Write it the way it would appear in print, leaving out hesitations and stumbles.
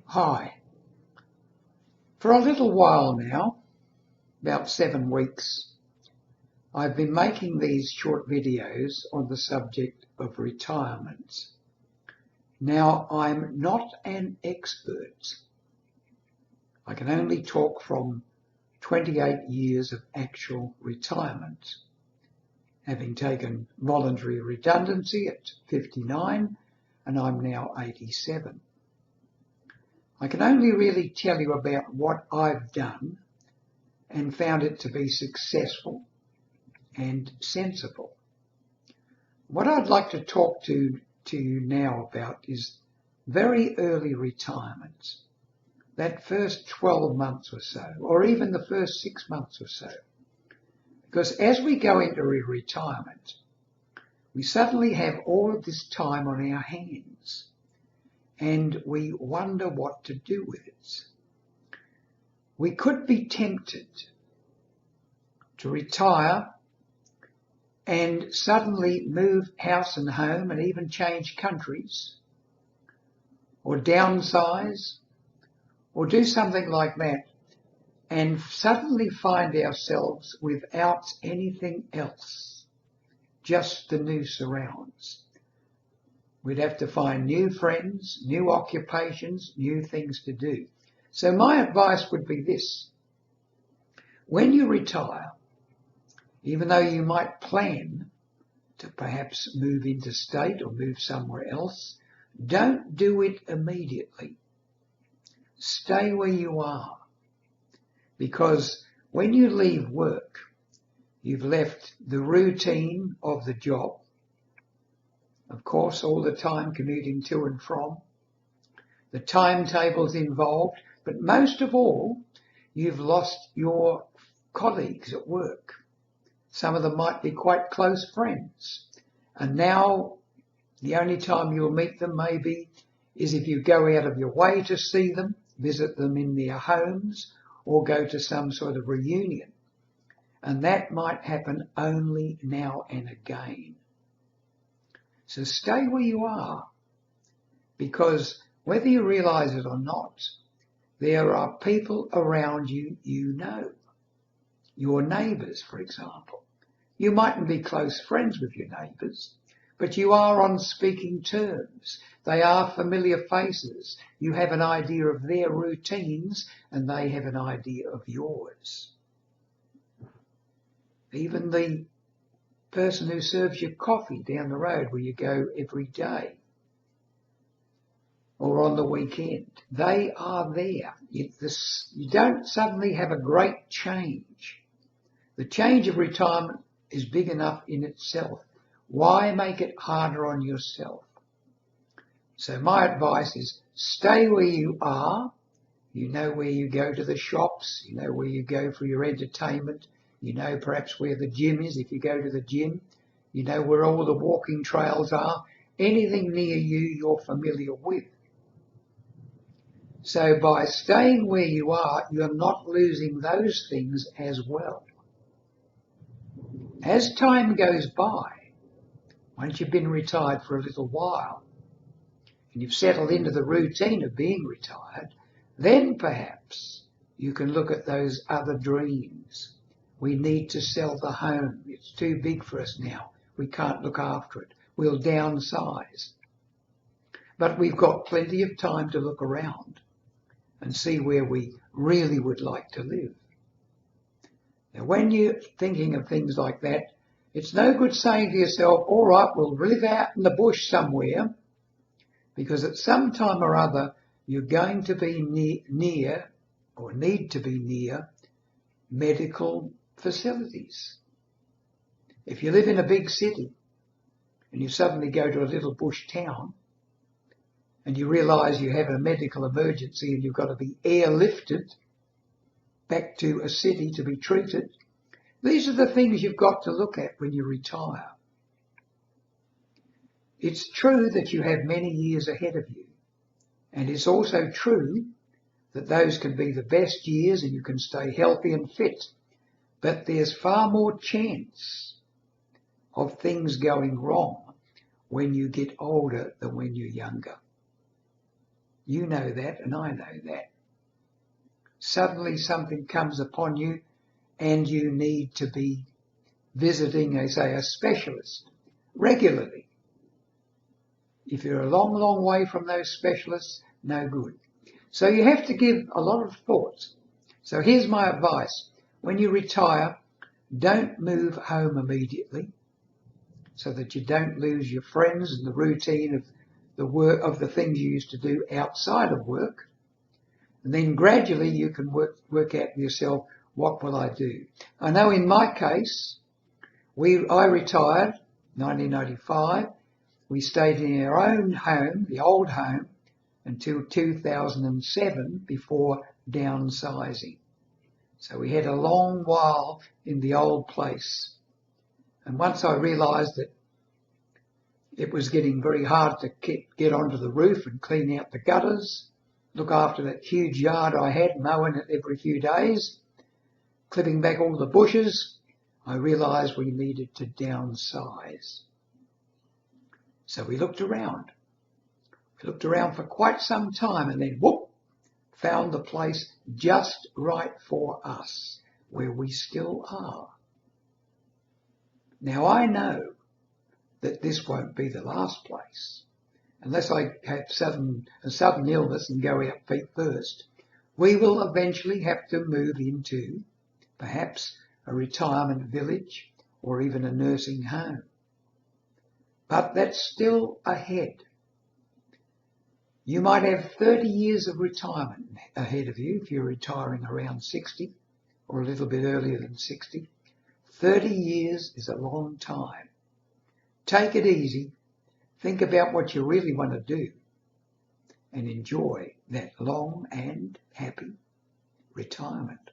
Hi. For a little while now, about 7 weeks, I've been making these short videos on the subject of retirement. Now, I'm not an expert. I can only talk from 28 years of actual retirement, having taken voluntary redundancy at 59, and I'm now 87. I can only really tell you about what I've done and found it to be successful and sensible. What I'd like to talk to you now about is very early retirement, that first 12 months or so, or even the first 6 months or so. Because as we go into retirement, we suddenly have all of this time on our hands and we wonder what to do with it. We could be tempted to retire and suddenly move house and home and even change countries or downsize or do something like that and suddenly find ourselves without anything else, just the new surrounds. We'd have to find new friends, new occupations, new things to do. So my advice would be this: when you retire, even though you might plan to perhaps move interstate or move somewhere else, don't do it immediately. Stay where you are, because when you leave work, you've left the routine of the job, of course, all the time commuting to and from, the timetables involved, but most of all, you've lost your colleagues at work. Some of them might be quite close friends. And now the only time you'll meet them maybe is if you go out of your way to see them, visit them in their homes, or go to some sort of reunion. And that might happen only now and again. So stay where you are, because whether you realize it or not, there are people around you you know. Your neighbours, for example. You mightn't be close friends with your neighbours, but you are on speaking terms. They are familiar faces. You have an idea of their routines and they have an idea of yours. Even the person who serves you coffee down the road where you go every day or on the weekend, they are there. You don't suddenly have a great change. The change of retirement is big enough in itself. Why make it harder on yourself? So my advice is stay where you are. You know where you go to the shops. You know where you go for your entertainment. You know perhaps where the gym is if you go to the gym. You know where all the walking trails are. Anything near you you're familiar with. So by staying where you are, you're not losing those things as well. As time goes by, once you've been retired for a little while and you've settled into the routine of being retired, then perhaps you can look at those other dreams. We need to sell the home. It's too big for us now. We can't look after it. We'll downsize. But we've got plenty of time to look around and see where we really would like to live. Now, when you're thinking of things like that, it's no good saying to yourself, all right, we'll live out in the bush somewhere, because at some time or other, you're going to be near or need to be near medical facilities. If you live in a big city and you suddenly go to a little bush town and you realise you have a medical emergency and you've got to be airlifted back to a city to be treated, these are the things you've got to look at when you retire. It's true that you have many years ahead of you, and it's also true that those can be the best years and you can stay healthy and fit, but there's far more chance of things going wrong when you get older than when you're younger. You know that, and I know that. Suddenly something comes upon you and you need to be visiting, a specialist regularly. If you're a long, long way from those specialists, no good. So you have to give a lot of thought. So here's my advice. When you retire, don't move home immediately so that you don't lose your friends and the routine of the work, of the things you used to do outside of work. And then gradually you can work out for yourself, what will I do? I know in my case, I retired 1995. We stayed in our own home, the old home, until 2007 before downsizing. So we had a long while in the old place. And once I realised that it was getting very hard to get onto the roof and clean out the gutters, look after that huge yard I had, mowing it every few days, clipping back all the bushes, I realised we needed to downsize. So we looked around. We looked around for quite some time and then, whoop, found the place just right for us, where we still are. Now I know that this won't be the last place. Unless I have a sudden illness and go out feet first, we will eventually have to move into perhaps a retirement village or even a nursing home. But that's still ahead. You might have 30 years of retirement ahead of you if you're retiring around 60 or a little bit earlier than 60. 30 years is a long time. Take it easy. Think about what you really want to do and enjoy that long and happy retirement.